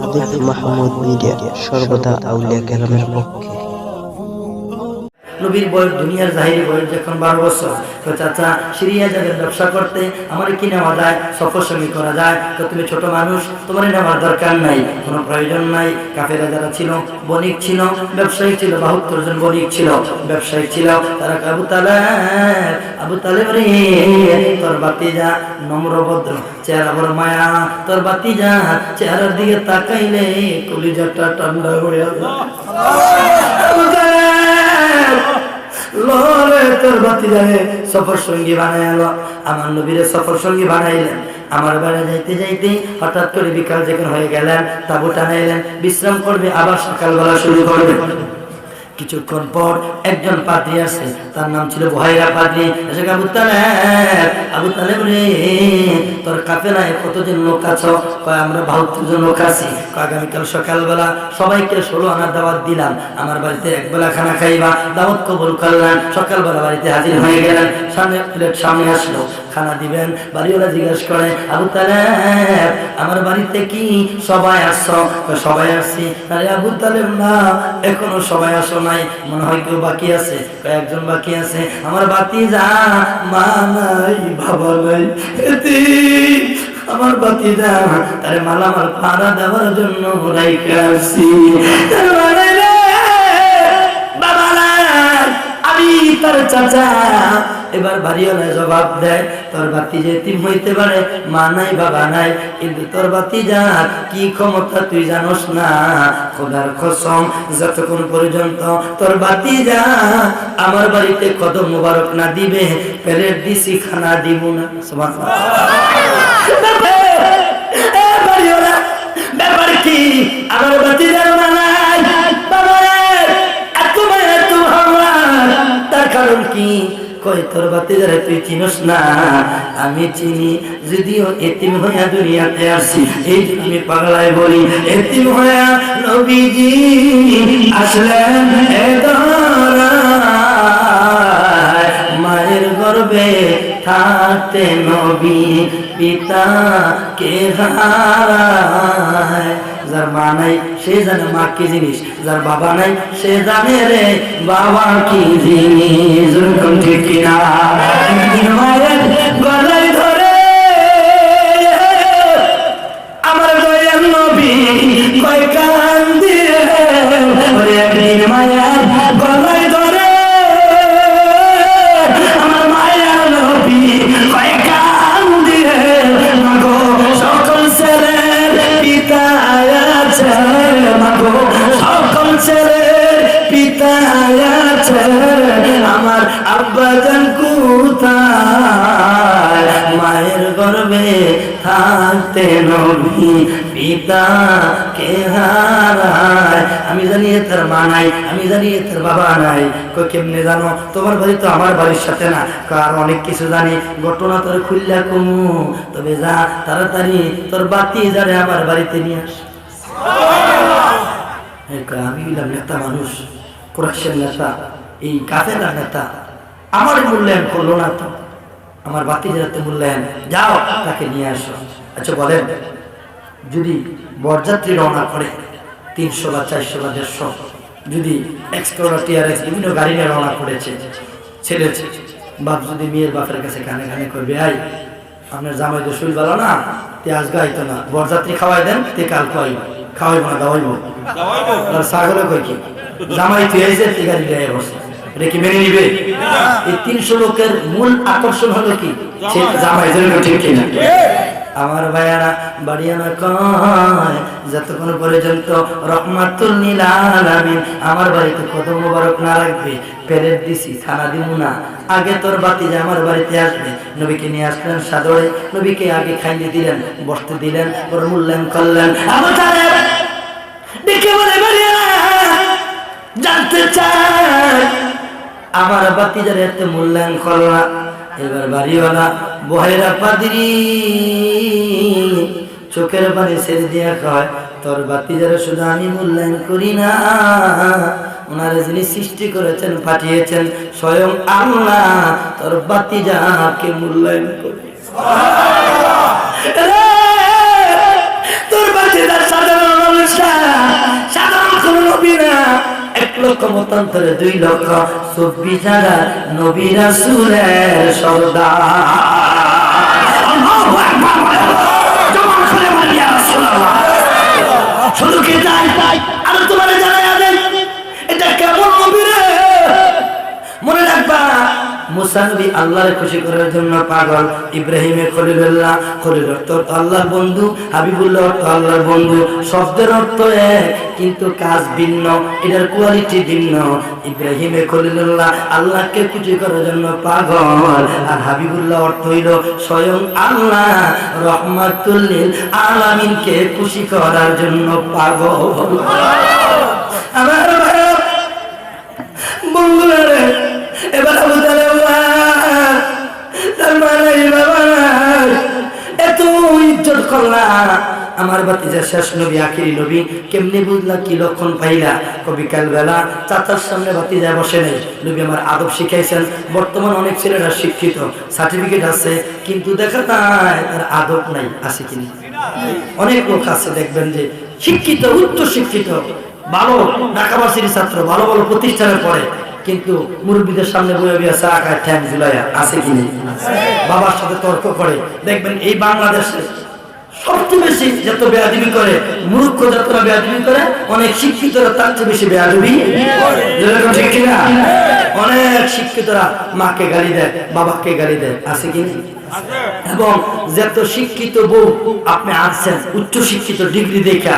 Adif Mahmud media সর্বদা আউলিয়া কেরামের পক্ষে। নবীর বয়স দুনিয়ার জাহিরি বয়স যখন 12 বছর, তো চাচা সিরিয়া যাবেন ব্যবসা করতে, আমার কি নেওয়া যায়, সফর সঙ্গী করা যায়? তো তুমি ছোট মানুষ, তোমার নেওয়ার দরকার নাই, কোনো প্রয়োজন নাই। কাফেরা যারা ছিল, বণিক ছিল, ব্যবসায়ী ছিল, 72 জন বণিক ছিল, ব্যবসায়ী ছিল, তারা আবু তালেব রে, তোর বাতিজা নম্রভদ্র, চেহারা বড় মায়া, তোর বাতিজা চেহারার দিকে তাকাইলে কলিজাটা ঠান্ডা হয়ে যায়। তোর বাতিজারে সফর সঙ্গী বানাইলো, আমার নবীরে সফর সঙ্গী বানাইলেন। আমার বেড়া যাইতে যাইতে হঠাৎ করে বিকাল যখন হয়ে গেলেন, তাবু টানাইলেন, বিশ্রাম করবে, আবার সকালবেলা শুরু করবে। কিছুক্ষণ পর একজন পাদ্রী আসে, তার নাম ছিল বুহাইরা পাদ্রী। এসে আবু তালেব রে, তোর কাফেলায় কতজন লোক আছো? কয় আমরা 72 জন লোক আছি। আগামীকাল সকালবেলা সবাইকে 16 আনার দাওয়াত দিলাম, আমার বাড়িতে একবেলা খানা খাইবা। দাওয়াত কবুল করলেন, সকালবেলা বাড়িতে হাজির হয়ে গেলেন। সামনে প্লেট সামনে আসলো, খানা দিবেন। বাড়িওয়ালা জিজ্ঞেস করে, আবু তালেব আমার বাড়িতে কি সবাই আসছো? সবাই আসছি। আরে আবু তালেব না, এখনো সবাই আসো নাই, মনে হয় কেউ বাকি আছে। কয়েকজন বাকি আছে, আমার ভাতিজা মা নাই, বাবা নাই, আমার ভাতিজা তারে মালামাল পাড়া দেওয়ার জন্য রাইখা আসছি। বাবা নাই, আমি তার চাচা। এবার বাড়িওয়ালা জবাব দেয়, তোর বাতিজা এতিম হইতে পারে, মা নাই বাবা নাই, কিন্তু তোর বাতিজা কি ক্ষমতা তুই জানোস না। খোদার কসম, যতক্ষণ পর্যন্ত তোর বাতিজা আমার বাড়িতে কদম মোবারক না দিবে, প্লেট দিছি খানা দিব না। বাড়িওয়ালা ব্যাপার কি? আমার বাতিজার মা নাই, বাবা নাই, এত ভাবনা, তার কারণ কি? কয় তোর বাতিজারে তুই চিনস না, আমি চিনি, যদিও এতিম হইয়া দুনিয়াতে আসছি, এই যে আমি পাগলায় বলি, এতিম হইয়া নবীজি আসলেন মায়ের গর্ভে থাকতে নবী পিতা কে হারায়। যার মা নাই সে জানে মা কি জিনিস, যার বাবা নাই সে জানে রে বাবা কি জিনিস। ঠিক কিনা? মায়ের গলায় ধরে আমার দয়াল নবী কয় কান দিয়ে, একদিন মায়ের গলায় ধরে আমার মায়ের নবী কয় কান দিয়ে, মাগো সকল ছেলের পিতা আছে, মাগো সকল ছেলের পিতা আছে, আমার আব্বা জান কোথায়? মায়ের গর্ভে থাকতে নবী পিতা কে হারায়। আমি জানি তার মা নাই, আমি জানি তার বাবা নাই। কই কেমনে জানো? তোমার বাড়ি তো আমার বাড়ির সাথে না। কার অনেক কিছু জানি, ঘটনা তোর খুললা কমু, তবে যা তাড়াতাড়ি তোর বাতি যারে আমার বাড়িতে নিয়ে আস। আমি হইলাম নেতা মানুষ, কুরাইশের নেতা, এই কাফেলার নেতা, আমার মূল্যায়ন করলো না তো, আমার বাতিজাতে মূল্যায়ন, যাও তাকে নিয়ে আসো। আচ্ছা বলেন, যদি বরযাত্রী রওনা করে 300 বা 400 বা 150, যদি এক্সকোরা টিআরএক্স বিভিন্ন গাড়ি নিয়ে রওনা করেছে, ছেলে বাপ যদি মেয়ের বাপের কাছে কানে কানে করবে, আই আপনার জামাই তো শরীর ভালো না, তে আজকে আইতো না, বরযাত্রী খাওয়াই দেন, তে কাল খাওয়াইব, খাওয়াইব না দাওয়াইব, ছাগলে কই কি জামাই তুই এসে তে গাড়ি নিয়ে বসে, এটা কি মেনে নিবে? এই 300 লোকের মূল আকর্ষণ হলো কি? জামাই। ঠিক কিনা? আমার ভাইয়ারা বাড়িয়ানা কয়, যতক্ষণ পর্যন্ত রহমাতুল লিল আলামিন আমার বাড়িতে কদম মোবারক না রাখবে, প্লেট দিছি খানা দিব না। আগে তোর বাতিজা আমার বাড়িতে আসবে। নবীকে নিয়ে আসলেন সাদরে, নবীকে আগে খাইয়ে দিলেন, বসতে দিলেন, ওর মূল্যায়ন করলেন। দেখে বলে বাড়িয়ানা জানতে চায় আমার বাতিজার এত মূল্যায়ন করল না। এবার বাড়িওয়ালা বুহাইরা পাদ্রী চোখের পানি ছেড়ে দিয়া কয়, তোর বাতিজারে শুধু আমি মূল্যায়ন করি না, ওনারা যিনি সৃষ্টি করেছেন পাঠিয়েছেন স্বয়ং আল্লাহ তোর বাতিজাকে মূল্যায়ন করে। মতান্তরে 2,24,000 নবী রাসূলের সর্দার। আল্লাহু আকবার। জবান খুলে বলি ইয়া রাসূলুল্লাহ। শুধু কি তাই? আর তোমারে জানাইয়া দেই, এটা কেমন নবী রে? মনে রাখবা, মুসা নবী আল্লাহর খুশি করার জন্য পাগল। ইব্রাহিমে খলিলুল্লাহ, খলিল অর্থ আল্লাহর বন্ধু, হাবিবুল্লাহ অর্থ আল্লাহর বন্ধু। শব্দের অর্থ এক, কিন্তু কাজ ভিন্ন, এটার কোয়ালিটি ভিন্ন। ইব্রাহিমে খলিলুল্লাহ আল্লাহকে খুশি করার জন্য পাগল, আর হাবিবুল্লাহ অর্থ হইল স্বয়ং আল্লাহ রহমাতুল লিল আলামিনকে খুশি করার জন্য পাগল। আমার বন্ধুরা রে, এবার আবু তালেব তার মানে বাবা এত ইজ্জত করলা, আমার বাতিজা শেষ নবী, আখিরি নবী, কেমনি বুঝলা, কি লক্ষণ পাইলা? বিকাল বেলা চাচার সামনে বাতিজা বসে নেই, নবী আমার আদব শিখাইছেন। বর্তমান অনেক ছেলেরা শিক্ষিত, সার্টিফিকেট আছে, কিন্তু দেখা যায় তার আদব নাই, আছে কিনা? অনেক লোক আছে দেখবেন যে শিক্ষিত, উচ্চ শিক্ষিত, ভালো ঢাকা ভার্সিটির ছাত্র, ভালো ভালো প্রতিষ্ঠানে পড়ে, কিন্তু মুরব্বীদের সামনে বয়ে বয়ে চা খায় ঠ্যাং ঝুলাইয়া, আছে কি নেই? বাবার সাথে তর্ক করে। দেখবেন এই বাংলাদেশে সবচেয়ে বেশি যত বেয়াদবি করে, মূর্খ যতটা বেয়াদবি করে, অনেক শিক্ষিতরা তার চেয়ে বেশি বেয়াদবি। ঠিক কিনা? অনেক শিক্ষিতরা মাকে গালি দেয়, বাবাকে গালি দেয়, আছে কি নেই? এবং যত শিক্ষিত বউ আপনি আছেন, উচ্চ শিক্ষিত ডিগ্রি দেখা,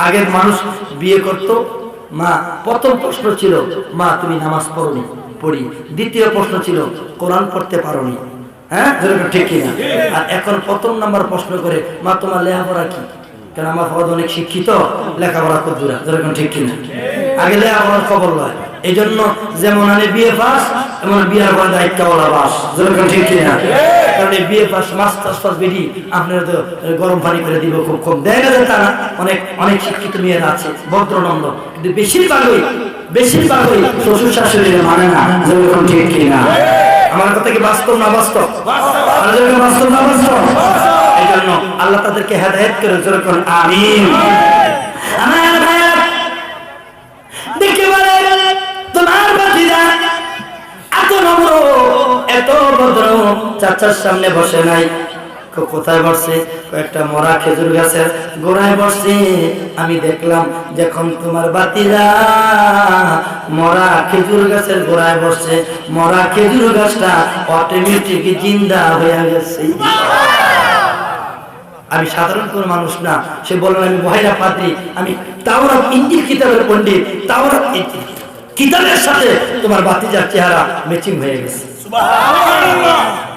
আগের মানুষ বিয়ে করতো, মা প্রথম প্রশ্ন ছিল মা তুমি নামাজ পড়োনি, পড়ি। দ্বিতীয় প্রশ্ন ছিল কোরআন পড়তে পারোনি, হ্যাঁ ঠিক কিনা? আর এখন প্রথম নাম্বার প্রশ্ন করে মা তোমার লেখাপড়া কি? কারণ আমার ফাদ অনেক শিক্ষিত, লেখাপড়া খুব দূরা, যেরকম ঠিক কিনা? আগে লেখাপড়ার খবর লয়। এই জন্য যেমন আমি বিয়ে পাস, এমন বিয়ের পরে দায়িত্বওয়ালা বাস, যেরকম ঠিক কিনা? কারণ এই বিয়ে পাস, মাস্টার্স পাস বেরি আপনারা তো গরম পানি করে দিব খুব কম, দেখা যায় তারা অনেক অনেক শিক্ষিত মেয়েরা আছে, ভদ্রনন্দ, কিন্তু বেশিরভাগই শ্বশুর শাশুড়ি মানে না, যেরকম ঠিক কিনা? আমার কথা কি বাস্তব না বাস্তব? বাস্তব না বাস্তব? এই জন্য আল্লাহ তাদেরকে হেদায়েত করে, যেরকম আমিন। আমার ভাইয়া দেখে বলে তোমার বাতিজা এত নম্র, এত ভদ্র, চাচার সামনে বসে নাই, কোথায় বসছে? একটা মরা খেজুর গাছের গোড়ায় বসছে। আমি দেখলাম যখন তোমার বাতিজা মরা খেজুর গাছের গোড়ায় বসছে, মরা খেজুর গাছটা অটোমেটিক জিন্দা হয়ে গেছে। আমি সাধারণ কোন মানুষ না, সে বললেন আমি বহেরা পাদ্রী, আমি তাওরাত ইনজিল কিতাবের পণ্ডিত, তাওরাত কিতাবের সাথে তোমার বাতিজার চেহারা ম্যাচিং হয়ে গেছে।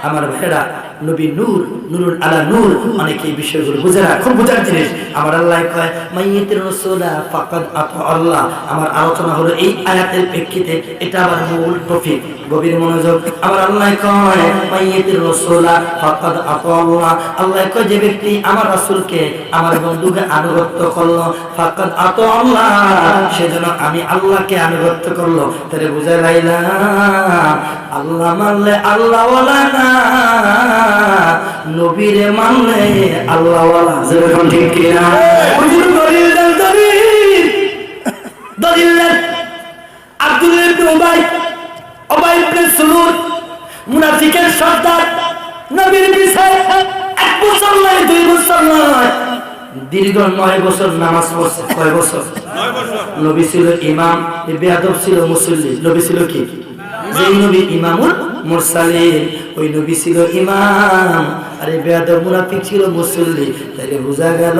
আমার ভাইরা, নবী নূর, নূরুন আলা নূর, অনেকে এই বিষয়গুলো বুঝে না, খুব বোঝার জিনিস। আমার আল্লাহ কয় মাইয়াতির রাসূলা ফাকাদ আতা আল্লাহ। আমার আলোচনা হলো এই আয়াতের প্রেক্ষিতে, এটা আবার মূল টপিক, গভীর মনোযোগ। আমার আল্লাহ কয় মাইয়াতির রাসূলা ফাকাদ আতা আল্লাহ। আল্লাহ কয় যে ব্যক্তি আমার রাসূলকে, আমার বন্ধুকে আনুগত্য করলো, ফাকাদ আতা আল্লাহ, সেজন্য আমি আল্লাহকে আনুগত্য করলো। তাহলে বুঝা লাইলাম আল্লাহ মানলে আল্লাহ ওয়ালা না, নবীরে মানলে আল্লাহ ওয়ালা, যেরকম ঠিক কিনা? দলিল আব্দুল্লাহ ইবনে উবাই ইবনে সুলুল, মুনাফিকের সর্দার, নবীর বিষয় 1 বছর নয় 2 বছর নয়, দীর্ঘ 9 বছর নামাজ পড়ছে। কয় বছর? 9 বছর। নবী ছিল ইমাম, বেয়াদব ছিল মুসল্লি। নবী ছিল কি? যেই নবী ইমামুল মুরসালিন, ওই নবী ছিল ইমাম, আর এই বেয়াদব মুনাফিক ছিল মুসল্লি। তাইলে বোঝা গেল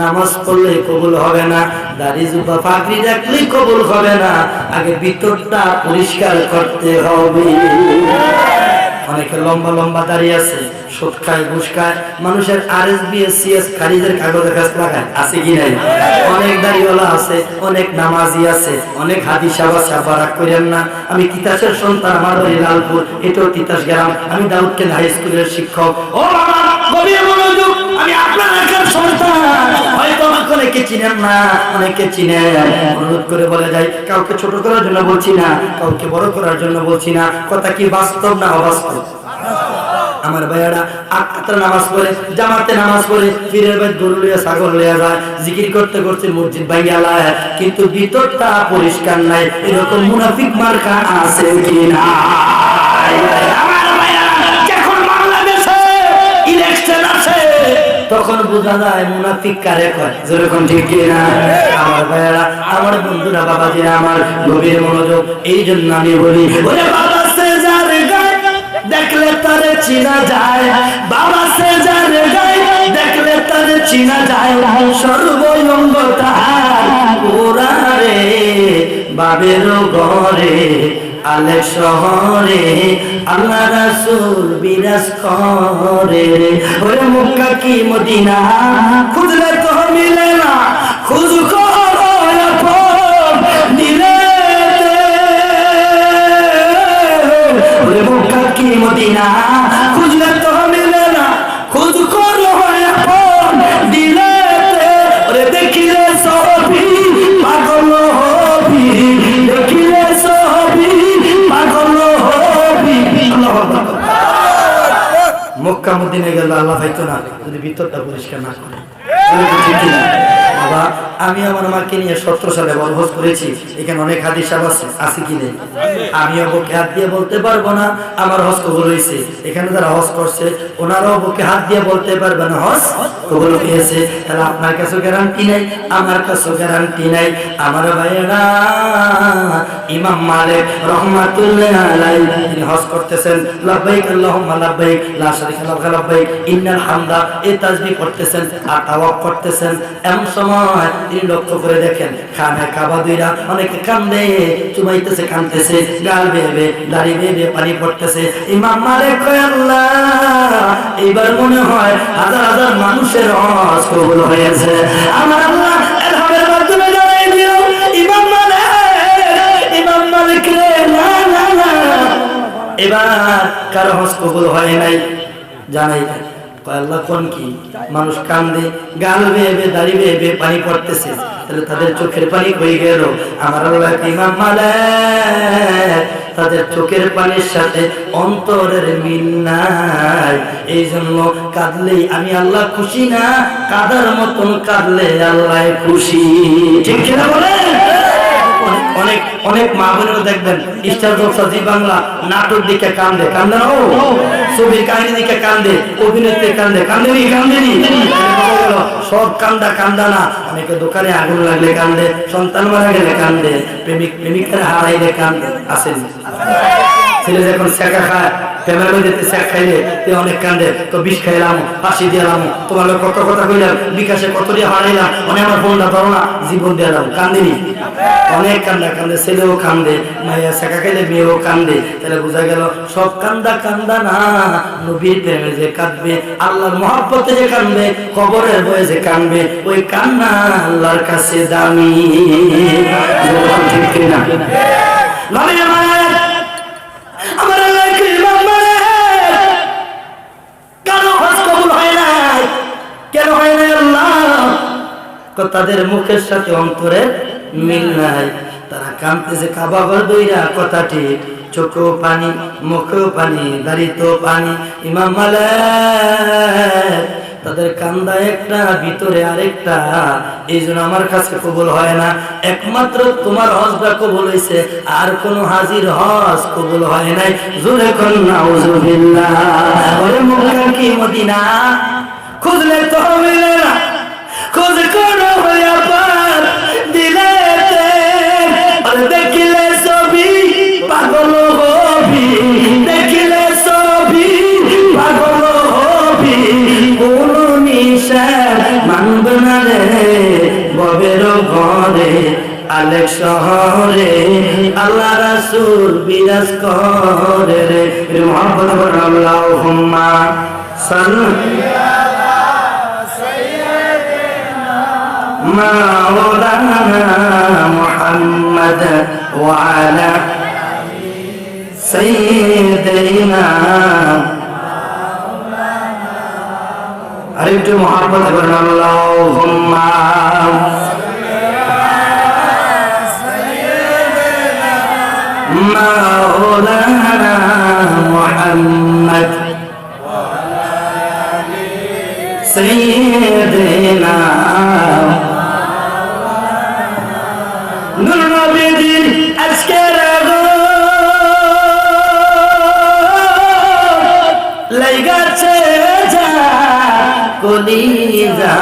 নামাজ পড়লে কবুল হবে না, দাড়ি জুব্বা পাগড়ি রাখলে কবুল হবে না, আগে ভিতরটা পরিষ্কার করতে হবে। অনেকে লম্বা লম্বা দাঁড়িয়ে আছে, সুদ খায়, ঘুষ খায়, মানুষের আরএসবি সিএস খারিজের কাগজে কাজ লাগায়, আছে কি নাই? অনেক দাড়িওয়ালা আছে, অনেক নামাজি আছে, অনেক হাদিস বারাক করেন না। আমি তিতাসের সন্তান, আমার বাড়ি লালপুর, এটাও তিতাস গ্রাম, আমি দাউদকেন্দ্র হাই স্কুলের শিক্ষক। ও বাবা, গভীর মনোযোগ, আমি আপনার এলাকার সন্তান, হয়তো আমাকে অনেকে চিনেন না, অনেকে চিনেন। অনুরোধ করে বলে যাই, কাউকে ছোট করার জন্য বলছি না, কাউকে বড় করার জন্য বলছি না, কথা কি বাস্তব না অবাস্তব? আমার ভাইয়ারা আটটা নামাজ পড়ে, জামাতে নামাজ পড়ে, পীরের ভাই গরু লইয়া ছাগল লইয়া যায়, জিকির করতে করতে মসজিদ ভাইয়া লায়, কিন্তু ভিতরটা পরিষ্কার নাই। এরকম মুনাফিক মার্কা আছে কিনা? আমার ভাইয়ারা যখন বাংলাদেশে ইলেকশন আসে তখন বোঝা যায় মুনাফিক কারে কয়, যেরকম ঠিক কিনা? আমার ভাইয়ারা, আমার বন্ধুরা, বাবাজিরা আমার, গভীর মনোযোগ। এই জন্য আমি বলি, ওরে বাবা সে যার গায় দেখলে তারে চিনা যায়, বাবা সে যার গায় দেখলে তারে চিনা যায়, সর্বঙ্গ তাহার ওরা রে, বাবের ঘরে আলে শহরে আল্লাহ রাসূল বিরাজ করে। ওরে মক্কা কি মদিনা খুঁজলে তো মিলে না, খুঁজ করো আপন দিলে। ওরে মক্কা কি মদিনা খুঁজলে তো মিলে না, খুঁজ করো আপন দিলে। ওরে দেখিলে সবই পাগল হবি, দেখিলে সবই পাগল হবি। মক্কা মদিনায় গেলে আল্লাহ পাইতো না যদি ভিতরটা পরিষ্কার না করে। বাবা, আমি আমার মাকে নিয়ে 17 সালে বনভোজ করেছি। এখানে অনেক হাদিস আছে কি নেই? আমিও বুকে হাত দিয়ে বলতে পারবো না আমার হজ কবুল হয়েছে। এখানে যারা হজ করছে ওনারাও বুকে হাত দিয়ে বলতে পারবে না হজ কবুল হয়েছে। তাহলে আপনার কাছেও গ্যারান্টি নাই, আমার কাছেও গ্যারান্টি নাই। আমার ভাইয়েরা, ইমাম মালিক রহমাতুল্লাহ আলাইহি তিনি হজ করতেছেন, লাব্বাইক আল্লাহুম্মা লাব্বাইক লা শারীকা লাকা লাব্বাইক ইন্নাল হামদা এই তাসবিহ করতেছেন আর তাওয়াফ করতেছেন। এমন সময় তিনি লক্ষ্য করে দেখেন খানে কাবা দুইরা অনেকে কান্দে, চুমাইতেছে, কাঁদতেছে, গাল বেয়ে দাড়ি বেয়ে পানি পড়তেছে। ইমাম মালিক কয়, আল্লাহ এবার মনে হয় হাজার হাজার মানুষের হজ কবুল হয়েছে। আমার আল্লাহ এলহামের মাধ্যমে জানাই দিও, ইমাম মালিক রে, না না না এবার কারো হজ কবুল হয় নাই। জানাই আল্লাহ কোন কি মানুষ কান্দে, গাল বেয়ে দাড়ি বেয়ে পানি পড়তেছে, তাহলে তাদের চোখের পানি হয়ে গেল। আমার আল্লাহ ইমাম মালিক তাদের চোখের পানির সাথে অন্তরের মিল নাই। এই জন্য কাঁদলেই আমি আল্লাহ খুশি না, কাদার মতন কাঁদলে আল্লাহ খুশি। ঠিক কিনা বলেন? অনেক অনেক মা বোনেরা দেখবেন স্টার জলসা জি বাংলা নাটক দিকে কান্দে, কান্দে না? ও ছবির কাহিনী দিকে কান্দে, অভিনেত্রী কান্দে, কান্দেনি কান্দেনি সব কান্দা কান্দা না। অনেকে দোকানে আগুন লাগলে কান্দে, সন্তান মারা গেলে কান্দে, প্রেমিক প্রেমিকার হারাইলে কান্দে। আসেন ছেলে যখন শেখা খায়, প্রেমের মধ্যে শেখ খাইলে তুই অনেক কান্দে, তো বিষ খাইলাম, ফাঁসি দিলাম, তোমার কত কথা কইলাম, বিকাশে কত দিয়ে হারাইলাম, অনেক আমার ফোনটা ধরো না, জীবন দিলাম, কান্দিনি? অনেক কান্দা কান্দে, ছেলেও কান্দে, মাইয়া শেখা খাইলে মেয়েও কান্দে। তাহলে বোঝা গেল সব কান্দা কান্দা না, নবীর প্রেমে যে কাঁদবে, আল্লাহর মহব্বতে যে কাঁদবে, কবরের বয়ে যে কাঁদবে, ওই কান্না আল্লাহর কাছে দামি। ঠিক কিনা? আমার আল্লাহ ইমাম মালিক কারো হজ কবুল হয় নাই। কেন হয় নাই আল্লাহ? তাদের মুখের সাথে অন্তরের মিল নাই। তারা কাঁদতেছে কাবা ঘর দইরা, কথা ঠিক, চোখেও পানি, মুখেও পানি, দাড়িতেও পানি। ইমাম মালিক তাদের কান্দা একটা, ভিতরে আরেকটা। এই জন্য আমার কাছে কবুল হয় না। একমাত্র তোমার হজটা কবুল হয়েছে, আর কোন হাজির হজ কবুল হয় নাই। জোরে কোন নাউজুবিল্লাহ। ওরে মক্কা কি মদিনা খুঁজলে তো মিলে না, খোঁজ করো হইয়া পার দিলে, দেখিলে ছবি পাগল হবি, দেখিলে ছবি পাগল হবি। কোন নিশার মানব না রে, ববের ঘরে আলেক শহরে আল্লাহ রাসূল বিরাজ করে রে। মুহাম্মদ আল্লাহুম্মা সাল্লি مولانا محمد وعلى سيدنا عرفت محمد اللهم مولانا محمد সাইয়্যিদিনা নূর নবীর আজকের লাইগাছে যা কলিজা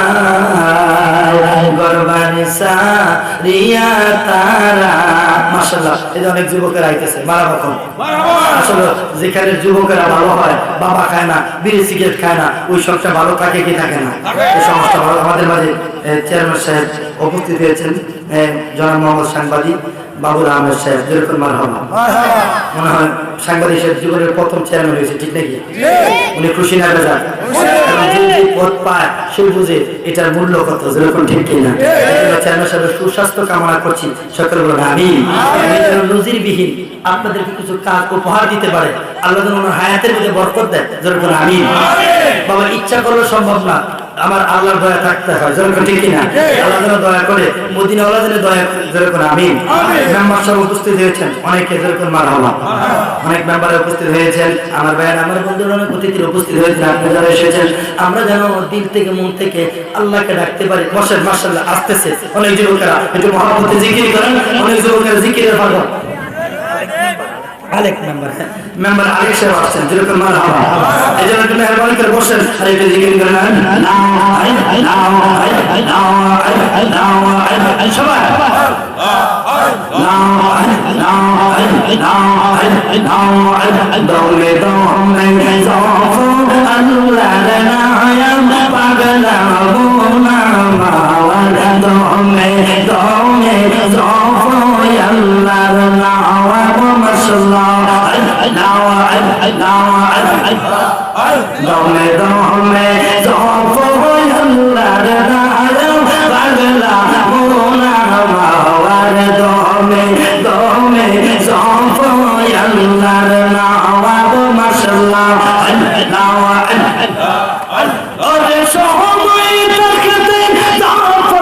গরবানিসা রিয়া তারা মাশাআল্লাহ। এই যে অনেক যুবকেরা আইতেছে মারামার আসলে যেখানে যুবকেরা ভালো হয়, বাবা খায় না, বিড়ি সিগারেট খায় না, ওই সবটা ভালো থাকে কি থাকে না? এই সমস্ত ভালো। আমাদের মাঝে চেয়ারম্যান সাহেব উপস্থিত হয়েছেন, জনাব মোহাম্মদ সাংবাদিক বাবুল আহমেদ সাহেব, যেরকম মারহাবা। মনে হয় সাংবাদিক সাহেব জীবনের প্রথম চেয়ারম্যান হয়েছে, ঠিক নাকি? উনি খুশি না বেজার? কারণ যে পদ পায় সে বুঝে এটার মূল্য কত, যেরকম ঠিক কিনা? চেয়ারম্যান সাহেবের সুস্বাস্থ্য কামনা করছি, সকলে বলুন আমিন। নজিরবিহীন আপনাদেরকে কিছু কাজ উপহার দিতে পারে, আল্লাহ যেন ওনার হায়াতের মধ্যে বরকত দেয়, যেরকম আমিন। বাবা ইচ্ছা করলে সম্ভব না, আমার আল্লাহর দয়া থাকতে হয়, যেরকম ঠিক কিনা? আল্লাহ যেন দয়া করে, মদিনাওয়ালা যেন দয়া করে, যেরকম আমিন। মেম্বার সব উপস্থিত হয়েছেন অনেকে, যেরকম মারহাবা। অনেক মেম্বারে উপস্থিত হয়েছেন, আমার ভাইয়ের আমার বন্ধুরা অনেক অতিথির উপস্থিত হয়েছেন, আপনি যারা এসেছেন। আমরা যেন দিল থেকে মন থেকে আল্লাহকে ডাকতে পারি। বসেন, মাশাআল্লাহ আসতেছে অনেক যুবকেরা, একটু মহব্বতে জিকির করেন, অনেক যুবকেরা জিকিরের পাগল। আরেক মেম্বার আরেক সাহেব আসছেন, যেরকম মারহাবা। এই জন্য একটু মেহরবানি করে বসেন আর একটু জিকির করেন সবাই। দমে দমে জফো আল্লাহর নাম পাগলা মোনা মাওয়ার দমে দমে জফো আল্লাহর নাম মাশাআল্লাহ ওরে সময় থাকতে জফো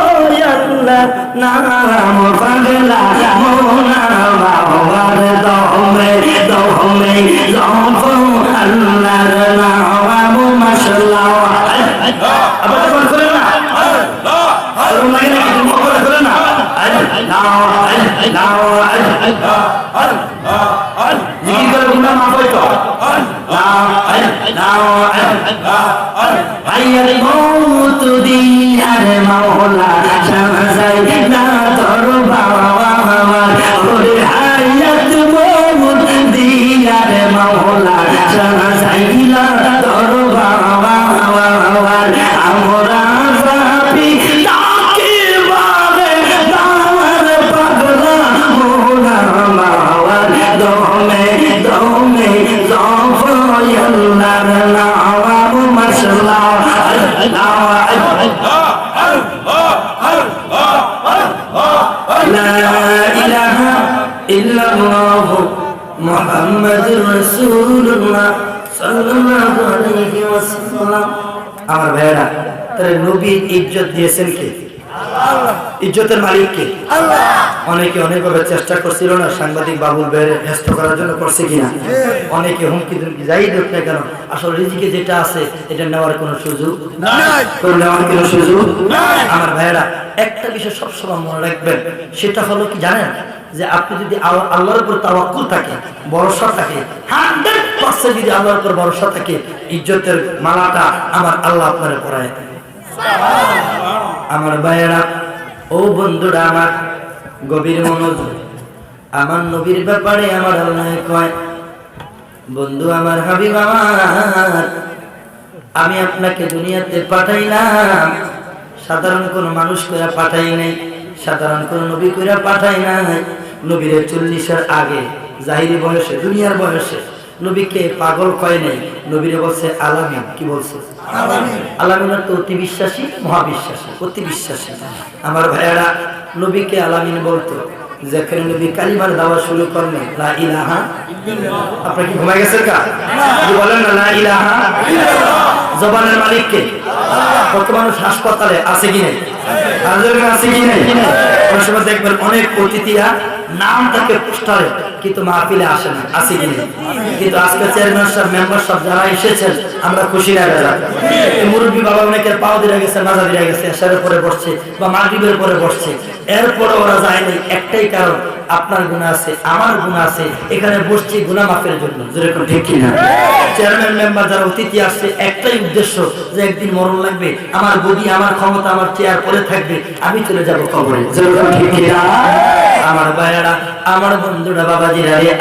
আল্লাহর নাম পাগলা মোনা মাওয়ার দমে দমে জফো আল্লাহর নাম মাশাআল্লাহ। আবার বল করে না আল্লাহ আল্লাহ নাকি তুমি বল করে না আল্লাহ আল্লাহ আল্লাহ জিকির করে গুনাহ মাফ হয় তো আল্লাহ আল্লাহ আইয়ার মওত দিয়ার মাওলা শাহজাই না তোর বাবা ওরে হায়াত মওত দিয়ার মাওলা শাহজাইলা তোর বাবা আমরা যাবি তাকে বারে দার পাগলা মোনা মাওয়ার দমে দমে জফো আল্লাহর নাম মাশাআল্লাহ লা ইলাহা ইল্লাল্লাহ মুহাম্মাদুর রাসূলুল্লাহ সাল্লাল্লাহু আলাইহি ওয়াসাল্লাম। আমার ভাইরা, তাহলে নবী ইজ্জত দিয়েছেন কে? আল্লাহ। ইজ্জতের মালিক কে? আল্লাহ। অনেকে অনেকভাবে চেষ্টা করছিল না সাংবাদিক বাবুল ভাইয়ের ব্যস্ত করার জন্য, করছে কিনা? অনেকে হুমকি ধুমকি যাই দেখ না কেন, আসলে রিজিকে যেটা আছে এটা নেওয়ার কোনো সুযোগ নাই, নেওয়ার কোনো সুযোগ নাই। আমার ভাইরা, একটা বিষয় সবসময় মনে রাখবেন, সেটা হলো কি জানেন? যে আপনি যদি আল্লাহর উপর তাওয়াক্কুল থাকে, ভরসা থাকে, 100% যদি আল্লাহর উপর ভরসা থাকে, ইজ্জতের মালাটা আমার আল্লাহ আপনারে পরায় দেয়। আমার ভাইয়েরা, ও বন্ধুরা আমার, গভীর মনোযোগ। আমার নবীর ব্যাপারে আমার আল্লাহ কয়, বন্ধু আমার, হাবিব আমার, আমি আপনাকে দুনিয়াতে পাঠাইলাম, সাধারণ কোন মানুষ করে পাঠাই নাই, সাধারণ কোন নবী করে পাঠাই নাই। নবীর 40-এর আগে জাহিরি বয়সে, দুনিয়ার বয়সে নবীকে পাগল কয় নাই, নবীরে বলছে আলামিন। কি বলছে? আলামিন অর্থ অতি বিশ্বাসী, মহাবিশ্বাসী, অতি বিশ্বাসী। আমার ভাইয়েরা, নবীকে আলামিন বলতো যেখানে নবী কালিমার দাওয়া শুরু করলেন, লা ইলাহা ইল্লাল্লাহ। আপনি কি ঘুমায় গেছেন কা? কি বলেন না লা ইলাহা ইল্লাল্লাহ? জবানের মালিক কে? আল্লাহ। কত মানুষ হাসপাতালে আছে কি নেই? আরজুকে আছে কি নাই? অনেক সময় দেখবেন অনেক অতিথিরা নাম থাকে পোস্টারে কিন্তু মাহফিলে আসে না, আছে কি নাই? কিন্তু আজকে চেয়ারম্যান সাহেব, মেম্বার সাহেব যারা এসেছেন আমরা খুশি না বেলা। মুরব্বী বাবা অনেকের পাও দিয়ে গেছে, মাজা দিয়ে গেছে, এশারের পরে বসছে বা মাগরিবের পরে বসছে, এরপরে ওরা যায় নাই একটাই কারণ, আপনার গুনাহ আছে, আমার গুনাহ আছে, এখানে বসছি গুনাহ মাফের জন্য। যেরকম ঠিক কিনা? চেয়ারম্যান মেম্বার যারা অতিথি আসছে একটাই উদ্দেশ্য যে একদিন মরণ লাগবে, আমার গদি, আমার ক্ষমতা, আমার চেয়ার পরে থাকবে, আমি চলে যাব কবরে। যেরকম ঠিক কিনা? আমার ভাইয়েরা, আমার বন্ধুরা, বাবাজিরা রে,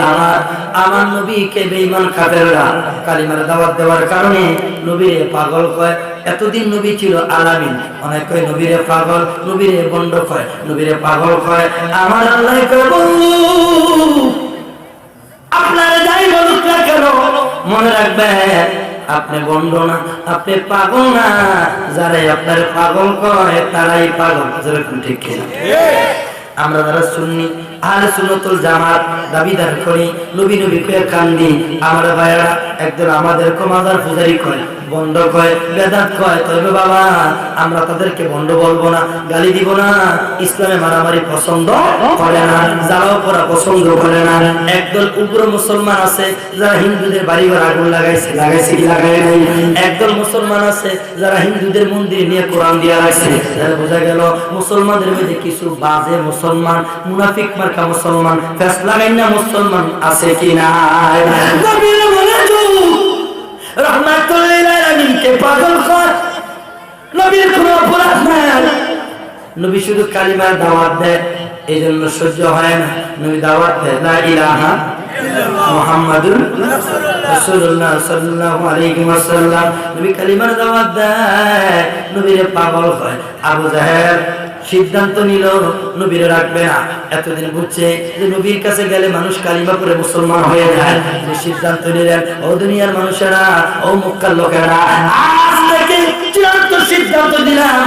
আমার নবীকে বেঈমান কাফেররা কালিমার দাওয়াত দেওয়ার কারণে নবীরে পাগল কয়। এতদিন নবী ছিল আলামিন, অনেক কয় নবীরে পাগল, নবীরে বন্ড কয়, নবীরে পাগল কয়। আমার আল্লাহ কয় বন্ধু আপনারা যাই বলুক না কেন মনে রাখবেন আপনি বন্ড না, আপনি পাগল না, যারাই আপনার পাগল কয় তারাই পাগল। যেরকম ঠিক কিনা? আমরা যারা সুন্নি আহলে সুন্নাতুল জামাত দাবিদার করি, নবী নবী কয়ে কান্দি, আমার ভাইয়েরা একদল আমাদের মাজার পূজারি কয়, বন্ধ কয়, বেদাত কয়, তবে বাবা আমরা তাদেরকে বন্ধ বলবো না, গালি দিব না। ইসলামে মারামারি পছন্দ করে না, জ্বালাও করা পছন্দ করে না। একদল উগ্র মুসলমান আছে যারা হিন্দুদের বাড়িঘর আগুন লাগাইছে কি লাগাই নাই। একদল মুসলমান আছে যারা হিন্দুদের মন্দির নিয়ে কোরআন দিয়া রাখছে। বোঝা গেল মুসলমানদের মধ্যে কিছু বাজে মুসলমান, মুনাফিক মার্কা মুসলমান, ফেস লাগাই না মুসলমান আছে কি না? রহমাতুল লিল আলামিনকে পাগল কর, নবীর কোনো অপরাধ নাই। নবী শুধু কালিমার দাওয়াত দেয়, এই জন্য সহ্য হয় না। নবী দাওয়াত দেয় লা ইলাহা মুহাম্মাদুর রাসূলুল্লাহ সাল্লাল্লাহু আলাইহি ওয়াসাল্লাম, নবী কালিমার দাওয়াত দেয়, নবীরে পাগল হয়। আবু জাহেল সিদ্ধান্ত নিল নবীরে রাখবে না। এতদিন বুঝছে যে নবীর কাছে গেলে মানুষ কালিমা পড়ে মুসলমান হয়ে যায়। সিদ্ধান্ত নিলেন, ও দুনিয়ার মানুষেরা, ও মক্কার লোকেরা, আজ থেকে চূড়ান্ত সিদ্ধান্ত দিলাম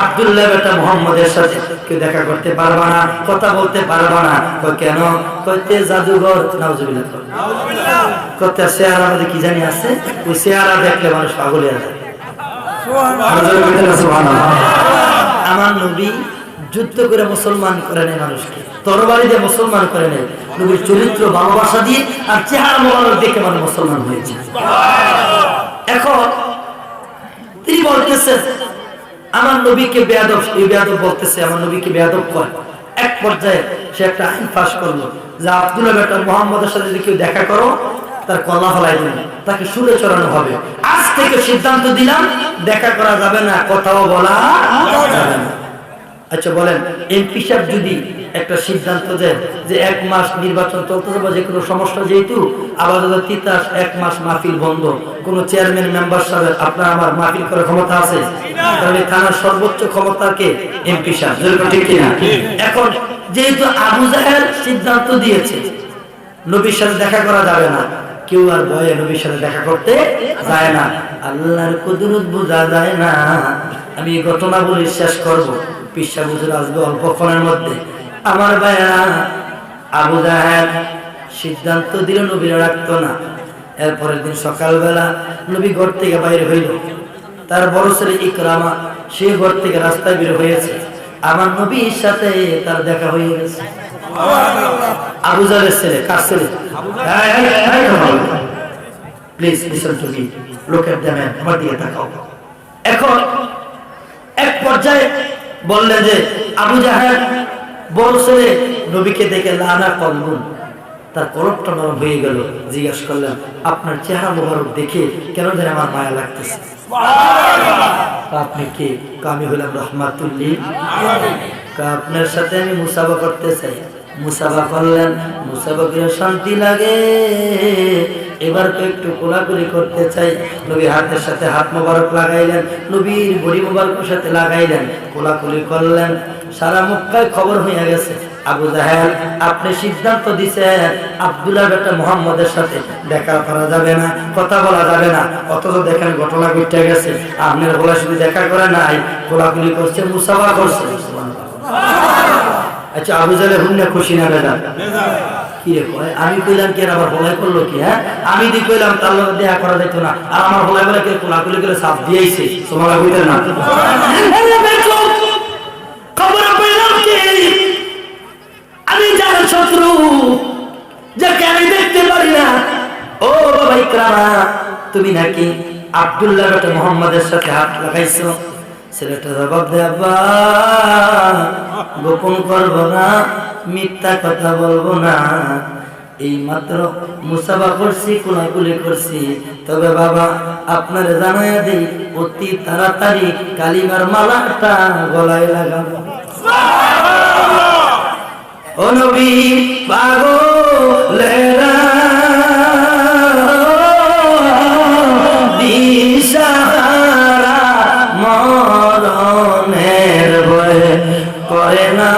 আব্দুল্লাহ বেটা মুহাম্মদের সাথে কেউ দেখা করতে পারবা না, কথা বলতে পারবা না। কেন? কইতে জাদুঘর, নাউজুবিল্লাহ, কত চেহারা মধ্যে কি জানি আছে, ওই চেহারা দেখলে মানুষ পাগল হয়ে যায়। আমার নবী যুদ্ধ করে মুসলমান করে নেয় মানুষকে, তরবারি দিয়ে মুসলমান করে নেয়। নবীর চরিত্র ভালোবাসা দিয়ে আর চেহারা মোবারক দেখে মানুষ মুসলমান হয়েছে। এখন তিনি বলতেছেন আমার নবীকে বেয়াদব, এই বেয়াদব বলতেছে আমার নবীকে বেয়াদব করে। এক পর্যায়ে সে একটা আইন পাশ করলো যে আব্দুল্লাহ বেটা মুহাম্মদের সাথে যদি কেউ দেখা করো তার কল্লা ফলাই দিন, তাকে সুরে চড়ানো হবে। আজ থেকে সিদ্ধান্ত দিলাম দেখা করা যাবে না, কথাও বলা যাবে না। আচ্ছা বলেন, এমপি সাহেব যদি একটা সিদ্ধান্ত দেয় যে 1 মাস নির্বাচন চলতেছে বা যে কোনো সমস্যা, যেহেতু আবার তিতাস 1 মাস মাহফিল বন্ধ, কোন চেয়ারম্যান মেম্বার সাহেব আপনার আমার মাহফিল করার ক্ষমতা আছে? তাহলে থানার সর্বোচ্চ ক্ষমতাকে এমপি সাহেব। ঠিক কিনা? এখন যেহেতু আবু জাহেল সিদ্ধান্ত দিয়েছে নবীর সাথে দেখা করা যাবে না, কেউ আর ভয়ে নবীর সাথে দেখা করতে যায় না। আল্লাহর কুদরত বোঝা যায় না। আমি এই ঘটনা বলে শেষ করবো, পিসা বুঝে আসবে অল্পক্ষণের মধ্যে। আমার ভাইয়েরা, আবু জাহেল সিদ্ধান্ত দিল নবীর রাখতো না। এরপরের দিন সকালবেলা নবী ঘর থেকে বাইরে হইল, তার বড় ছেলে ইকরামা সে ঘর থেকে রাস্তায় বের হয়েছে, আমার নবীর সাথে তার দেখা হয়ে গেছে। আবু জাহেলের ছেলে, কার ছেলে? প্লিজ লিসেন টু মি, লোকের দেবেন আমার দিকে তাকাও। এখন এক পর্যায়ে বললেন যে আবু জাহেল বড় ছেলে নবীকে দেখে লানা কলবুন, তার কলবটা নরম হয়ে গেল। জিজ্ঞাসা করলেন আপনার চেহারা মোবারক দেখে কেন যেন আমার মায়া লাগতেছে। আপনি কে? আমি হলাম রহমাতুল লিল আলামিন। আপনার সাথে আমি মুসাফা করতে চাই। মুসাফা করলেন, মুসাফা করে শান্তি লাগে, এবার তো একটু কোলাকুলি করতে চাই। নবী হাতের সাথে হাত মোবারক লাগাইলেন, নবীর বড়ি মোবারকের সাথে লাগাইলেন, কোলাকুলি করলেন। সারা মক্কায় খবর হয়ে গেছে আবু জাহেল আপনি সিদ্ধান্ত দিছেন আব্দুল্লাহ বেটা মুহাম্মদের সাথে দেখা করা যাবে না, কথা বলা যাবে না। অথচ দেখেন ঘটনা ঘটে গেছে, আপনার বলা শুধু দেখা করে নাই, কোলাকুলি করছে, মুসাফা করছে। আচ্ছা আবু জাহেল হুন্না খুশি না বেদা? কি রে কয়? আমি কইলাম কি আবার ভলাই করলো কি? হ্যাঁ আমি দি কইলাম তার লগে দেখা করা যেত না, আর আমার ভলাই বলে কে কোলাকুলি করে সাপ দিয়েছে। তোমার কইতে না মা তুমি নাকি আব্দুল্লাহ বেটা মুহাম্মাদের সাথে হাত লাগাইছো? ছেলেটা জবাব দেয়, আব্বা গোপন করব না, মিথ্যা কথা বলবো না, এই মাত্র মুসাফা করছি, কোলাকুলি করছি, তবে বাবা আপনারে জানাইয়া দেই অতি তাড়াতাড়ি কালিমার মালাটা গলায় লাগাবো। ও নবী পাগলেরা দিশাহারা মরণের ভয়ে করে না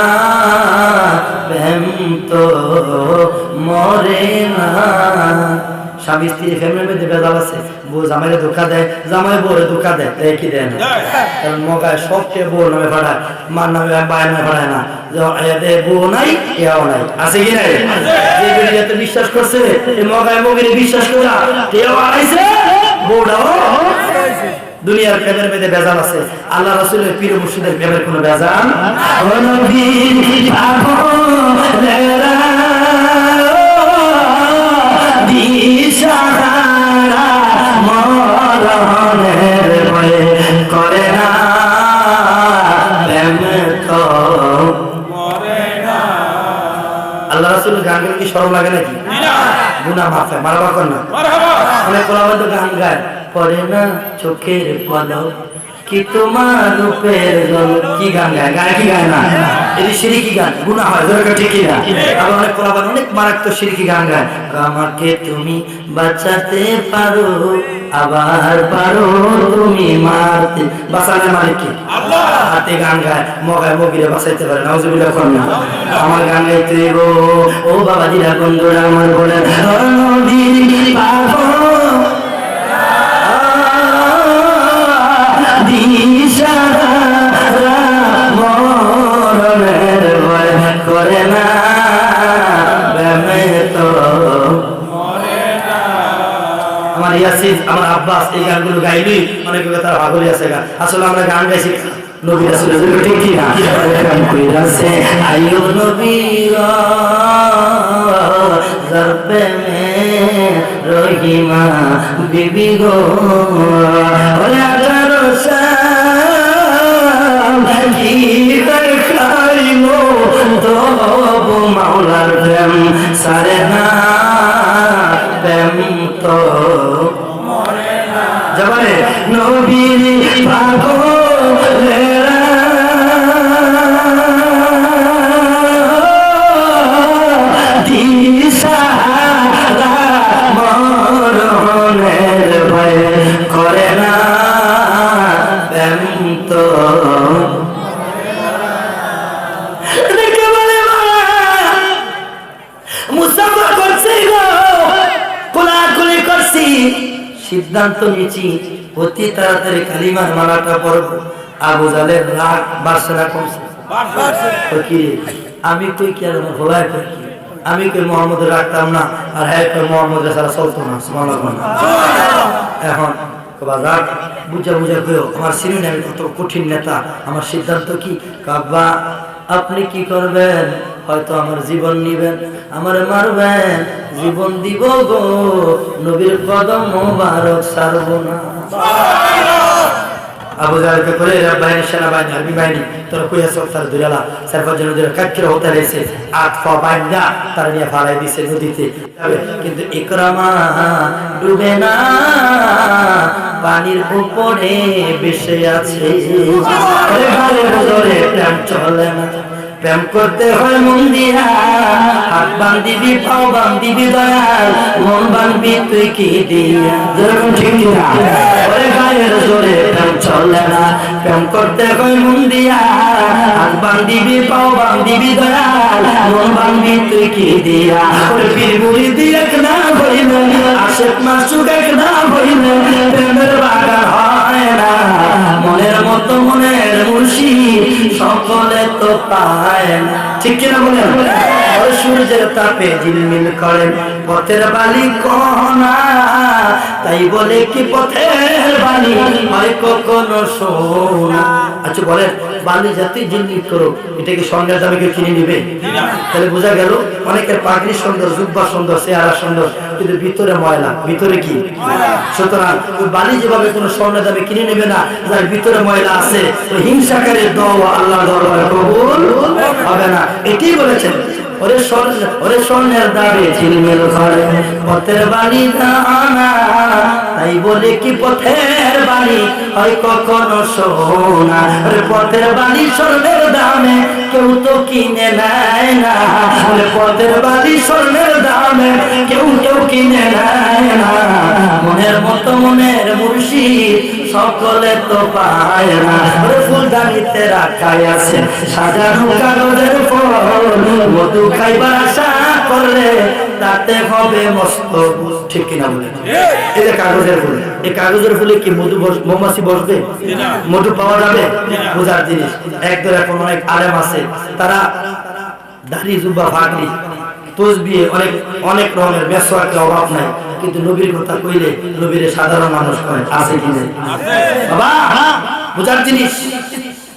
প্রেম তো মরে না। স্বামী স্ত্রী ফ্যামিলির মধ্যে ভেজাল আছে, বউ জামাইরে ধোকা দেয়, জামাই বউরে ধোকা দেয়, কি দেয় না? কারণ মগায় সবকে বউ নামে ভাড়ায়, মার নামে বায়ের নামে ভাড়ায় না। বউ নাই এও নাই, আছে কি নাই? যে বেরিয়াতে বিশ্বাস করছে এই মগায় মগিরে বিশ্বাস করা কেউ আড়াইছে, বউটাও দুনিয়ার প্রেমের মধ্যে ভেজাল আছে। আল্লাহ রাসূলের পীর মুর্শিদের প্রেমের কোনো ভেজাল করে না আল্লাহ রাসূলের গান কি শরম লাগে নাকি? গুনাহ মাফ হয়, মারবা কর না। অনেক কোলাবদ্ধ গান গায়, পড়ে না চোখের পলক কি তোমার রূপের ঝলক, কি গান গায়? গায় কি গায় না? এটি শিরকি গান, গুনাহ হয়, যেটা ঠিক না। আবার অনেক কোলাবদ্ধ অনেক মারাত্মক শিরকি গান গায়, আমাকে তুমি বাঁচাতে পারো আবার পারো তুমি মারতে, বাঁচালে মালিক কি? আল্লাহ। হাতে গান গায়, মগায় মগিরে বাঁচাইতে পারে, নাউজুবিল্লাহ কর না। আমার গান গাইতে গো ও বাবাজিরা বন্ধুরা আমার বলে নবীর পাগল দিশাহারা মরণের ভয় করে না প্রেমে তো মরে না। আমার ইয়াসিন আমার আব্বাস এই গানগুলো গাইলি অনেক কথা ভাগলি আছে গান, আসলে আমরা গান গাইছি নবী রাসূলের ঠিক কি না? গান কইরাছে আইয়ো নবী যার প্রেমে রহিমা বিবি গো ওরে আঠারো সাল কি দেখাইলো তবু মাওলার প্রেম সারে না প্রেম তো মরে না। জবানে নবীর পাগলেরা দিশাহারা মরণের ভয়ে করে না প্রেম তো দেখে বলে মুসাফা করছি গো, কোলাকুলি করছি, সিদ্ধান্ত নিয়েছি অতি তাড়াতাড়ি কালিমার মালাটা পড়ব। আবু জাহেলের রাগ বাড়ছে না কমছে? আমি কই কি আর ভোলায় কই কি, আমি কই মোহাম্মদ রাখতাম না, আর হ্যাঁ কই মোহাম্মদ ছাড়া চলতো না। এখন বাজার বুঝা বুঝা কইও আমার সিনিয়র, আমি কত কঠিন নেতা, আমার সিদ্ধান্ত কি? কাব্বা আপনি কি করবেন? হয়তো আমার জীবন নিবেন, আমার মারবেন, জীবন দিব গো, নবীর কদম মোবারক ছাড়ব না। আবু জাহেলকে করে বাহিনী সেনাবাহিনী আর্মি বাহিনী তোরা কইয়া সব তার দুরালা সারফা জন দুরা কাকির হতে রয়েছে, আট ফা বাইন্দা তার নিয়ে ফালাই দিছে নদীতে, কিন্তু ইকরামা ডুবে না, পানির উপরে ভেসে আছে। প্রেম চলে না, প্রেম করতে হয় মন দিয়া, হাত বান্ধিবি পাও বান্ধিবি দয়াল, মন বান্ধবি তুই কি দিয়া, যেরকম ঠিক না ওরে গায়ের জোরে প্রেম চলে না, প্রেম করতে হয় মন দিয়া, হাত বান্ধিবি পাও বান্ধিবি দয়াল, মন বান্ধবি তুই কি দিয়া, ওরে পীর মুরিদি এক না হইলে, আশিক মাসুক এক না হইলে, প্রেমের বাগান হয় না, মনের মতো মনের মুর্শিদ সকলে তো পায় না। ঠিক কিনা বলেন? ওই সূর্যের তাপে ঝিলমিল করে পথের বালি কণা, তাই বলে কি পথের বালি হয় কখনো সোনা? আচ্ছা বলেন, বালি জাতি ঝিলমিল করো, এটা কি স্বর্ণের দামে কেউ কিনে নিবে? তাহলে বোঝা গেল অনেকের পাগড়ি সুন্দর, জুব্বা সুন্দর, চেহারা সুন্দর, কিন্তু ভিতরে ময়লা। ভিতরে কি? সুতরাং ওই বালি যেভাবে কোনো স্বর্ণের দামে কিনে নেবে না, যার ভিতরে ময়লা আছে ওই হিংসাকারীর দোয়া আল্লাহ দরবারে কবুল হবে না। এটাই বলেছেন, ওরে স্বর্ণের দামে ঝিলমিল করে পথের বালি দানা, তাই বলে কি পথের বালি হয় কখনো সোনা? ওরে পথের বালি স্বর্ণের দামে কেউ তো কিনে নেয় না, পথের বালি স্বর্ণের দামে কেউ কিনে নেয় না। মনের মতো মনের মুর্শিদ সকলে তো পায় না। ফুলদানিতে রাখাই আছে সাজানো কাগজের ফল, মধু খাইবার আশা করলে তাতে হবে মস্ত। ঠিক কিনা বলে? এই যে কাগজের ফুল, এই কাগজের ফুলে কি মৌমাছি বসবে? মধু পাওয়া যাবে? বোঝার জিনিস। একদম এখন অনেক আলেম আছে, তারা দাড়ি জুব্বা ফাগড়ি তসবিহ অনেক অনেক রকমের মেসওয়াকের অভাব নাই, কিন্তু নবীর কথা কইলে নবীরে সাধারণ মানুষ কয়। আছে কি নেই বাবা? বোঝার জিনিস।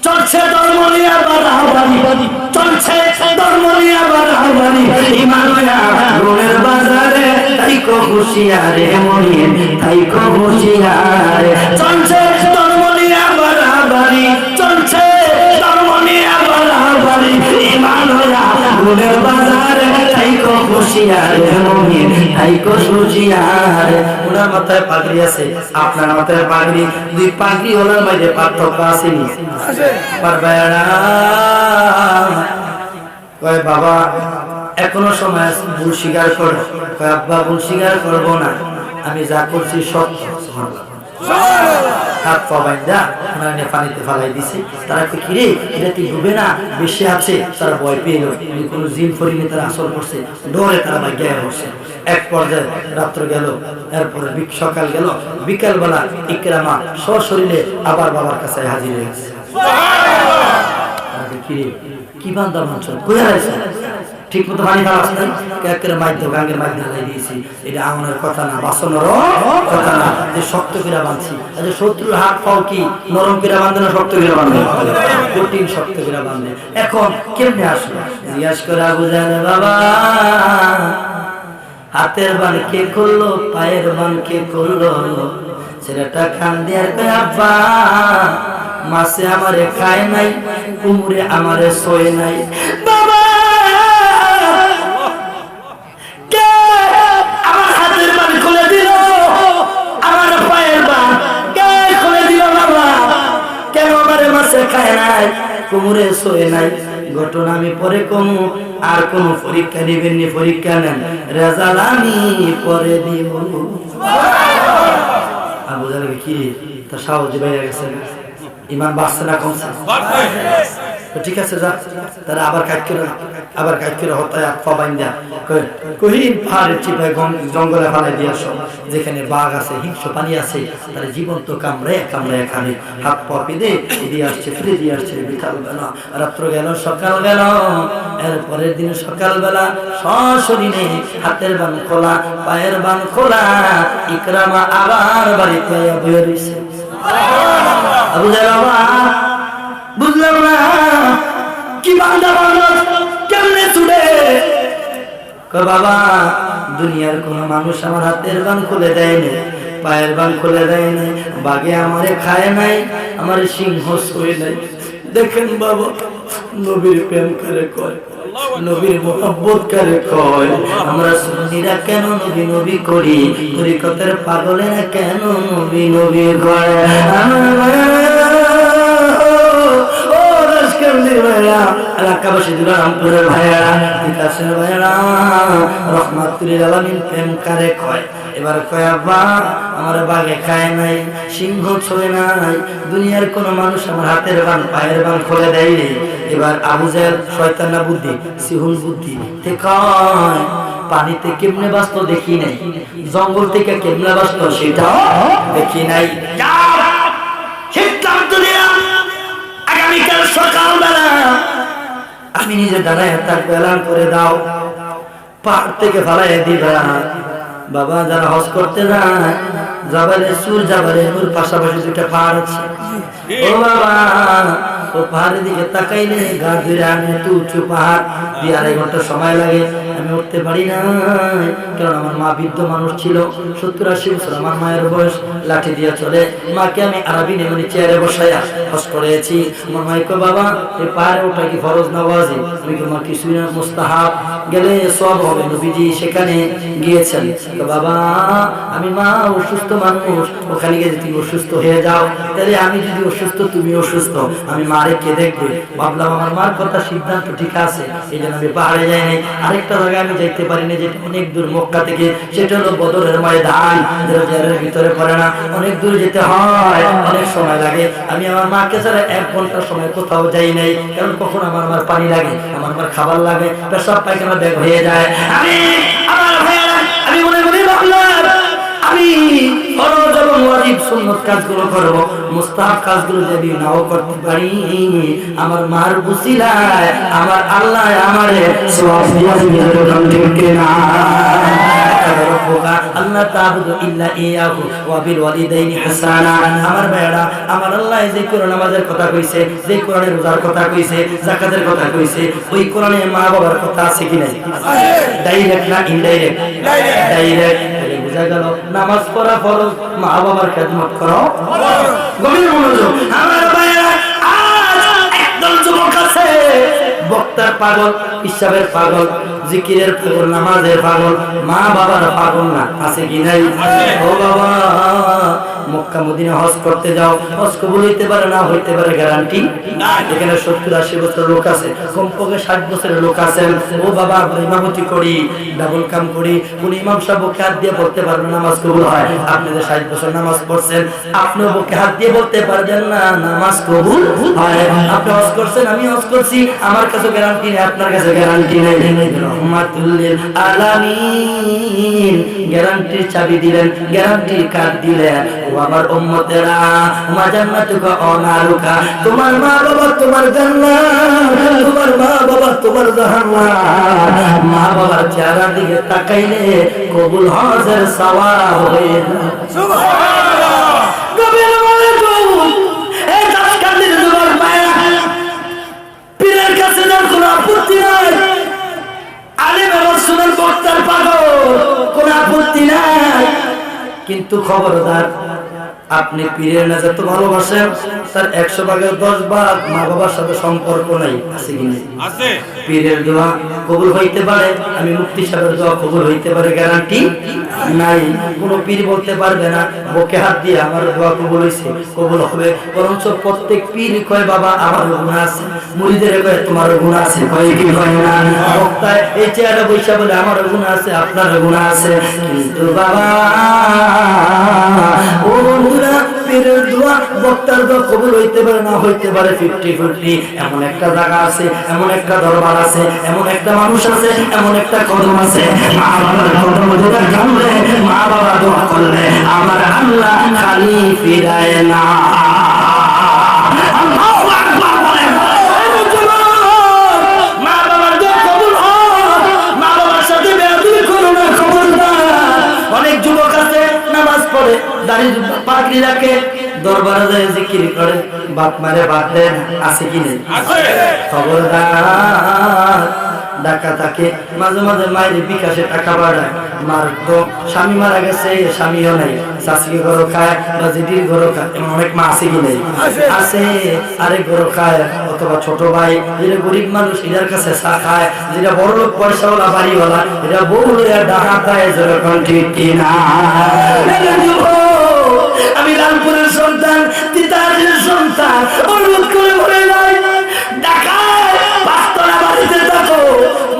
চলছে ধর্ম নিয়ে বাড়াবাড়ি, চলছে ধর্ম নিয়ে বাড়াবাড়ি, ইমানয়া রোনের বাজারে তাই কো হুঁশিয়ারে মনি, তাই কো হুঁশিয়ারে। চলছে ধর্ম নিয়ে বাড়াবাড়ি, চলছে ধর্ম নিয়ে বাড়াবাড়ি, ইমানয়া রোনের বাজারে তাই কো হুঁশিয়ারে মনি, তাই কো হুঁশিয়ারে। ওনার মাথায় পাগড়ি আছে, আপনার মাথায় পাগড়ি, দুই পাগড়ি ওনার মাঝে পার্থক্য আসেনি? পারবেনা। কয় বাবা এখনো সময় আছে, ভুল স্বীকার করো। কয় আব্বা ভুল স্বীকার করবো না, আমি যা করছি সত্য। হাত পা বাইন্ধা ওনারা পানিতে ফালাই দিছে। তারা তো কিরে এটা তুই ডুবে না, বেশি আছে, তারা ভয় পেয়ে গেল। কোনো জিন ফরিনে তারা আসর করছে, ডরে তারা ভাগ্যায় বসে। এক পর্যায়ে রাত্র গেল, এরপরে সকাল গেল, বিকাল বেলা ইকরামা সশরীরে আবার বাবার কাছে হাজির হয়ে গেছে। কি বান্দা মানছ কই হারাইছে? ঠিক মতো পানি খাওয়া আসছে, একের মাধ্যমে গাঙ্গের মাধ্যমে লাই দিয়েছি। এটা আমাদের কথা না, বাসনের কথা না, যে শক্ত করে বাঁধছি। শত্রুর হাত পাও কি নরম করে বাঁধে না শক্ত করে বাঁধে? কঠিন শক্ত করে বাঁধে। এখন কেমনে আসবে? জিজ্ঞাস করে বুঝায় বাবা, হাতের বান কে করলো, পায়ের বান কে করলো? ছেলেটা কান দিয়ে কয় আব্বা মাছে আমারে খায় নাই, কুমুরে আমারে শোয় নাই। বাবা কে আমার হাতের বান খুলে দিল, আমার পায়ের বান কে খুলে দিল? বাবা কেন আমারে মাছে খায় নাই, কুমুরে শোয় নাই? ঘটনা আমি পরে কমু, আর কোন পরীক্ষা দিবেন নি? পরীক্ষা নেন, রেজাল্ট আমি পরে দিব। আবু জাহেল কি তার সাহস বাইরে গেছে, ইমান বাড়ছে না কমছে? ঠিক আছে যা। তারা আবার কাজ করে হতায় পা বাইন্দা কহিন পাহাড়ের চিপায় জঙ্গলে ফালাই দিয়ে আসো, যেখানে বাঘ আছে, হিংস্র পানি আছে, তারা জীবন্ত কামড়ে খানে। হাত পা পেঁধে দিয়ে আসছে, ফিরে দিয়ে আসছে। বিকাল বেলা, রাত্র গেল, সকাল গেল, এরপরের দিন সকালবেলা সশরীরে হাতের বান খোলা, পায়ের বান খোলা, ইকরামা আবার বাড়িতে বয়ে রয়েছে। আবু জাহেল বুঝলাম না কি বান্দা মানুষ কেমনে ছুটে? বাবা দুনিয়ার কোন মানুষ আমার হাতের বান খুলে দেয়নি, পায়ের বান খুলে দেয়নি, বাঘে আমারে খায় নাই, আমার সিংহ ছুঁয়ে নাই। দেখেন বাবা, নবীর প্রেম করে কয়, নবীর মোহাব্বত করে কয়, আমরা সুন্নিরা কেন নবী নবী করি, তরিকতের পাগলেরা কেন নবী নবী করে? এলাকাবাসী দুরামপুরের ভাইয়েরা, বিকাশের ভাইয়েরা, রহমাতুল আলামিন প্রেম করে কয়। এবার কয় আব্বা আমার বাঘে খায় নাই, সিংহ ছোঁয় নাই, দুনিয়ার কোন মানুষ আমার হাতের বান পায়ের বান খুলে দেয়নি। এবার আবু জাহেল শয়তানা বুদ্ধি, সিহুল বুদ্ধি কয় পানিতে কেমনে বাঁচতো দেখি নাই, জঙ্গল থেকে কেমনে বাঁচতো সেটাও দেখি নাই। আগামীকাল সকালবেলা আমি আমি নিজে দাঁড়ায় থাকবো, এলান করে দাও, পাহাড় থেকে ফালাই দিবা। বাবা যারা হজ করতে যায়, জাবালে সুর জাবালে নূর পাশাপাশি দুটা পাহাড় আছে। ও বাবা, ও পাহাড়ের দিকে তাকাইলে গা ধরে আমি এত উঁচু পাহাড় দিয়ে 2.5 ঘন্টা সময় লাগে, আমি উঠতে পারি না। কারণ আমার মা বৃদ্ধ মানুষ ছিল, 70-80 বছর আমার মায়ের বয়স, লাঠি দিয়ে চলে। মাকে আমি আরবি নেমে চেয়ারে বসাইয়া হজ করেছি। আমার মাই কো বাবা এই পাহাড়ে ওঠা কি ফরজ না ওয়াজিব? আমি কো মা কিছুই না, মুস্তাহাব, গেলে সব হবে, নবীজি সেখানে গিয়েছেন। তো বাবা আমি মা অসুস্থ মানুষ, ওখানে গিয়ে তুমি অসুস্থ হয়ে যাও, তাহলে আমি যদি অসুস্থ তুমি অসুস্থ, আমি মারে কে দেখবে? ভাবলাম আমার মার কথা সিদ্ধান্ত ঠিক আছে, এই জন্য আমি পাহাড়ে যাই নাই। আরেকটা জায়গায় আমি যাইতে পারি না, যেটা অনেক দূর মক্কা থেকে, সেটা হলো বদরের ময়দান, যেটা জেলের ভিতরে পড়ে না, অনেক দূর যেতে হয়, অনেক সময় লাগে। আমি আমার মাকে ছাড়া 1 ঘন্টা সময় কোথাও যাই নাই, কারণ কখন আমার মার পানি লাগে, আমার মার খাবার লাগে, পেশাব পায়খানা ব্যাগ হয়ে যায়। আমি আমার ভাইয়েরা, আমি মনে মনে ভাবলাম আমি ফরজ এবং ওয়াজিব সুন্নাত কাজগুলো করব, মুস্তাহাব কাজগুলো যদি নাও করতে পারি, আমার মার উসিলায় আমার আল্লাহ আমারে সওয়াব দিয়া দিবেন। ঠিক না? আল্লাহ তা'বুদু ইল্লা ইয়াহু ওয়া বিল ওয়ালিদাইনি হাসানা। আমার ভাইরা, আমার আল্লাহ যে কোরআন নামাজের কথা কইছে, যে কোরআনে রোজার কথা কইছে, যাকাতের কথা কইছে, ওই কোরআনে মা বাবার কথা আছে কি নাই? ডাইরেক্ট না ইনডাইরেক্ট? ডাইরেক্ট। বুঝা গেল নামাজ পড়া ফরজ, মা বাবার খেদমত করো ফরজ। গভীর মনোযোগ আমার ভাইরা, আজ একদল যুবক আছে বক্তার পাগল, ইসলামের পাগল, জিকিরের পাগল, নামাজের পাগল, মা বাবার পাগল না, আছে কি নাই? ও বাবা, মক্কা মদিনা হজ করতে যাও, হজ কবুল হইতে পারে না হইতে পারে গ্যারান্টি নাই। এখানে 70-80 বছরের লোক আছে, কমপক্ষে 60 বছরের লোক আছেন। ও বাবা, ইমামতি করি, ডাবল কাম করি, কোন ইমাম সাহেব বুকে হাত দিয়ে বলতে পারবেন নামাজ কবুল হয়? আপনি যে 60 বছর নামাজ পড়ছেন, আপনিও বুকে হাত দিয়ে বলতে পারবেন না নামাজ কবুল হয়? আপনি হজ করছেন, আমি হজ করছি, আমার কাছে গ্যারান্টি নেই, আপনার কাছে গ্যারান্টি নেই। রহমাতুল লিল আলামিন গ্যারান্টির চাবি দিলেন, গ্যারান্টির কার্ড দিলেন। ও আমার উম্মতেরা, মা জান্নাতুকা অনারুকা, তোমার মা বাবা তোমার জান্নাত, তোমার মা বাবা তোমার জাহান্নাম। মা বাবার চেহারার দিকে তাকাইলে কবুল হজের সওয়াব হয়ে যায়। সুবহানাল্লাহ। গভীর মনোযোগ, এই দাসকান্দির যুবক ভাইরা, পীরের কাছে যার কোনো আপত্তি নাই, আলেম এবং সুন্নাত বক্তার পাগল, কোনো আপত্তি নাই, কিন্তু খবরদার আপনি পীরের না যত ভালোবাসেন, তার 100 ভাগের 10 ভাগ মা বাবার সাথে সম্পর্ক নাই, আছে কি নাই? আছে। পীরের দোয়া কবুল হইতে পারে, আমি মুফতি সাহেবের দোয়া কবুল হইতে পারে, গ্যারান্টি নাই। কোন পীর বলতে পারবে না বুকে হাত দিয়ে আমার দোয়া কবুল হইছে, কবুল হবে। বরঞ্চ প্রত্যেক পীর কয় বাবা আমার গুনাহ আছে, মুরিদের কয় তোমার গুনাহ আছে, কয় কি কয় না? বক্তা এই চেহারা বৈশা বলে আমার গুনাহ আছে, আপনার গুনাহ আছে, কিন্তু বাবা ও বন্ধুরা, পীরের দোয়া বক্তার দোয়া কবুল হইতে পারে না হইতে পারে 50-50। এমন একটা জায়গা আছে, এমন একটা দরবার আছে, এমন একটা মানুষ আছে, এমন একটা কদম আছে, মা বাবার কদম ধরে জানলে, মা বাবা দোয়া করলে আমার আল্লাহ খালি ফিরায় না। আল্লাহু আকবার বলেন। মা বাবার দোয়া কবুল হয়, মা বাবার সাথে বেয়াদবি করো না, খবরদার। অনেক যুবক আছে নামাজ পড়ে, দাড়ি পাগড়ি রাখে, দরবারে যায় জিকির করে, বাপ মারে বাদ দেন, আছে কি নেই? খবরদার। ডাকা থাকে মাঝে মাঝে মায়ের বিকাশে টাকা পাঠায়, মার তো স্বামী মারা গেছে, স্বামীও নাই, শাশুড়ি ঘরও খায় বা জিডির ঘরও খায়, এমন অনেক মা আছে কি নেই? আছে। আরেক ঘরও খায়, অথবা ছোট ভাই যেটা গরিব মানুষ এটার কাছে চা খায়, যেটা বড় লোক পয়সাওয়ালা বাড়িওয়ালা এটা বউ ডাকা খায়, যেরকম ঠিক কিনা? আমি লালপুরের সন্তান, তিতাসের সন্তান, অনুরোধ করে বলে নাই ঢাকায় 5 তলা বাড়িতে থাকো,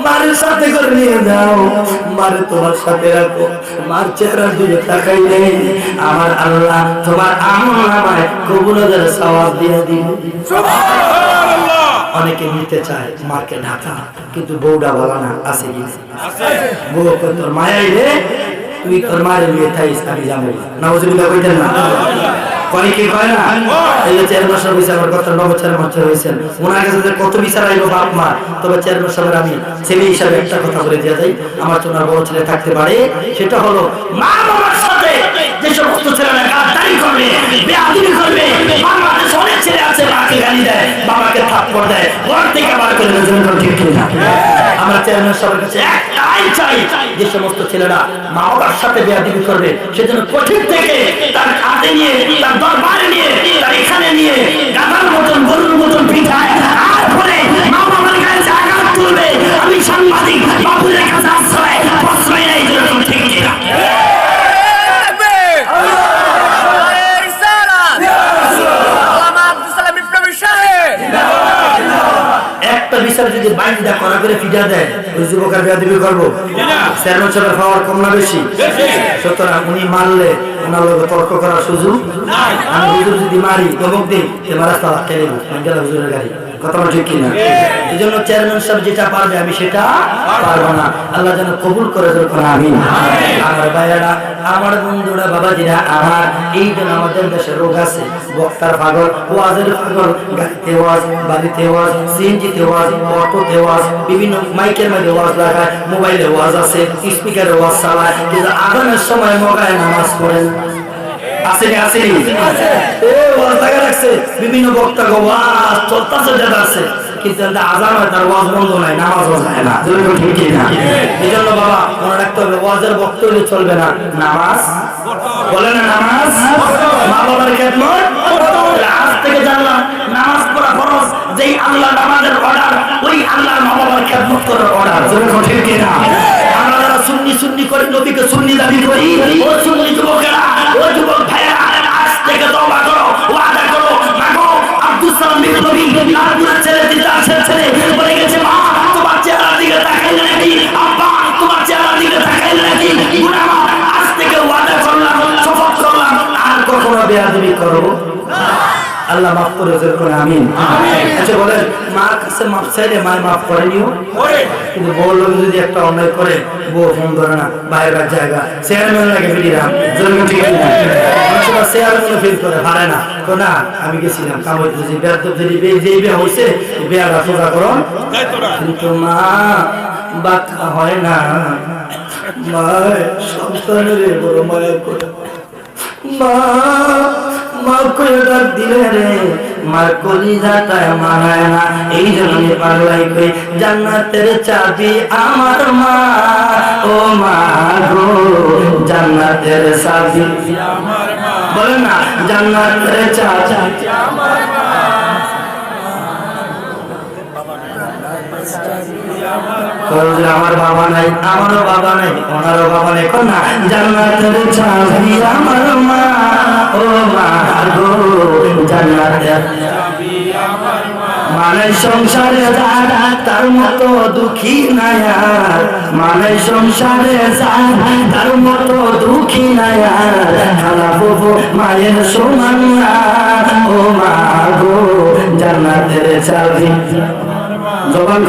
মারের সাথে করে নিয়ে যাও, মারে তোমার সাথে রাখো, মার চেহারার দিকে তাকাইলে আমার আল্লাহ তোমার আমলনামায় কবুলের সওয়াব দিয়ে দিবে। সুবহানাল্লাহ। অনেকে নিতে চায় মাকে ঢাকা, কিন্তু বউটা ভালো না, আছে কি? আছে। বউ তোর মায়াই রে, তুই তোর মায়ের নিয়ে থাইস, আমি যাবো না, নাউজুবিল্লাহ কইতেন না? কয় কি কয় না? এই যে চেয়ারম্যান সাহেব হয়েছে আমার কথা নব চেয়ারম্যান সাহেব হয়েছেন, ওনার কাছে যে কত বিচার আইলো বাপ মা। তবে চেয়ারম্যান সাহেবের আমি ছেলে হিসাবে একটা কথা বলে দিয়ে যাই, আমার তো ওনার বড় ছেলে থাকতে পারে, সেটা হলো মা বাবার সাথে যে সমস্ত ছেলেরা গাদ্দারি করবে, বেয়াদবি করবে, বাংলাদেশে অনেক ছেলে আছে মাকে গালি দেয়, বাবাকে থাপ্পড় দেয়, ঘর থেকে বার করে দেয়, ঠিক কিনা? আমরা চেয়ারম্যান সাহেবের কাছে একটাই চাই, যে সমস্ত ছেলেরা মা বাবার সাথে বেয়াদবি করবে সেজন্য কঠিন থেকে তার হাতে নিয়ে, তার দরবারে নিয়ে, তার এখানে নিয়ে গাধার মতন গরুর মতন পিঠায় আর পরে মা বাবার কাছে আঘাত তুলবে। আমি সাংবাদিক বাবুদের কাছে প্রশ্রয় নেই, ঠিক কিনা? একটা বিচার যদি বাইন্দা করা করে ফিটা দেয়, ওই যুবকের বেয়াদবি করবো? চেয়ারম্যান সাহেবের পাওয়ার কম না বেশি? সুতরাং উনি মারলে ওনার লোক তর্ক করার সুযোগ। আমি হুজুর যদি মারি ধমক দিই, এবার রাস্তা আটকে নেব, হুজুরের গাড়ি, কথা ঠিক কিনা? এই জন্য চেয়ারম্যান সাহেব যেটা পারবে আমি সেটা পারবো না। আল্লাহ যেন কবুল করে যখন আমিন। আমার ভাইয়েরা, আমার বন্ধুরা, বাবাজিরা আমার, এই জন্য আমাদের দেশে রোগ আছে, বক্তার পাগল, ওয়াজের পাগল, গাড়িতে ওয়াজ, বাড়িতে ওয়াজ, সিএনজিতে ওয়াজ, অটোতে ওয়াজ, বিভিন্ন মাইকের মধ্যে ওয়াজ লাগায়, মোবাইলে ওয়াজ আছে, স্পিকারে ওয়াজ চালায়, কিন্তু আগামের সময় মগায় নামাজ পড়েন বিভিন্ন বক্তা ওয়াজ চলতেছে, যেটা আছে, কিন্তু আজান হয় তার ওয়াজ বন্ধ নাই, নামাজ হয় না। এই জন্য বাবা মনে রাখতে হবে, ওয়াজের বক্তব্য চলবে না, নামাজ বলে না, নামাজ মা বাবার খেদমত। আজ থেকে জানলাম নামাজ পড়া ফরজ, যেই আল্লাহ নামাজের অর্ডার, ওই আল্লাহ মা বাবার খেদমত করার অর্ডার। ঠিক কিনা? আমরা যারা সুন্নি সুন্নি করি, নবীকে সুন্নি দাবি করি, ও সুন্নি যুবকেরা, ও যুবক ভাইয়েরা, আজ থেকে তওবা করো, ওয়াদা করো, মাগো আব্দুল সালাম বিন নবী নারপুরের ছেলে, দিদাসের ছেলে বলে গেছে, মা তোমার চেহারার দিকে তাকাইলে নাকি, আব্বা তোমার চেহারার দিকে তাকাইলে নাকি, গুনাহ, আজ থেকে ওয়াদা করলাম, শপথ করলাম, আর কখনো বেয়াদবি করব না। আল্লাহ মাফ করে যখন আমিন। আচ্ছা বলেন, মার কাছে মাফ চাইলে মায় মাফ করেনিও, কিন্তু বউ লোক যদি একটা অন্যায় করে, বউ ফোন ধরে না, বাইরের জায়গা চেয়ারম্যান লাগে ফিরিলাম, জন্য ঠিক না? চেয়ারম্যান ফিল করে পারে না, তো না আমি গেছিলাম কাম হইতেছি, যদি যে বিয়ে হয়েছে বিয়াটা সোজা করো, কিন্তু মা বাচ্চা হয় না, মা সন্তানের বড় মায়া করে, মা মা করে ডাক দিলে রে, মার কলিজাটায় মানায় না। এই জন্য পাগলাই কই, জান্নাতের চাবি আমার মা, ও মা গো জান্নাতের চাবি আমার মা, বলেন না, জান্নাতের চাবি আমার মা, আমার বাবা নাই, আমারও বাবা নাই, ওনারও বাবা নাই, না জান্নাতের চাবি আমার মা, ও মা গো জান্নাতের চাবি আমার মা। মানে সংসারে যারা তার মতো দুঃখী নাই আর, মানে সংসারে যারা তার মতো দুঃখী নাই আর, খালা বাবু মায়ের সমান না, ও মা গো জান্নাতের চাবি। জবান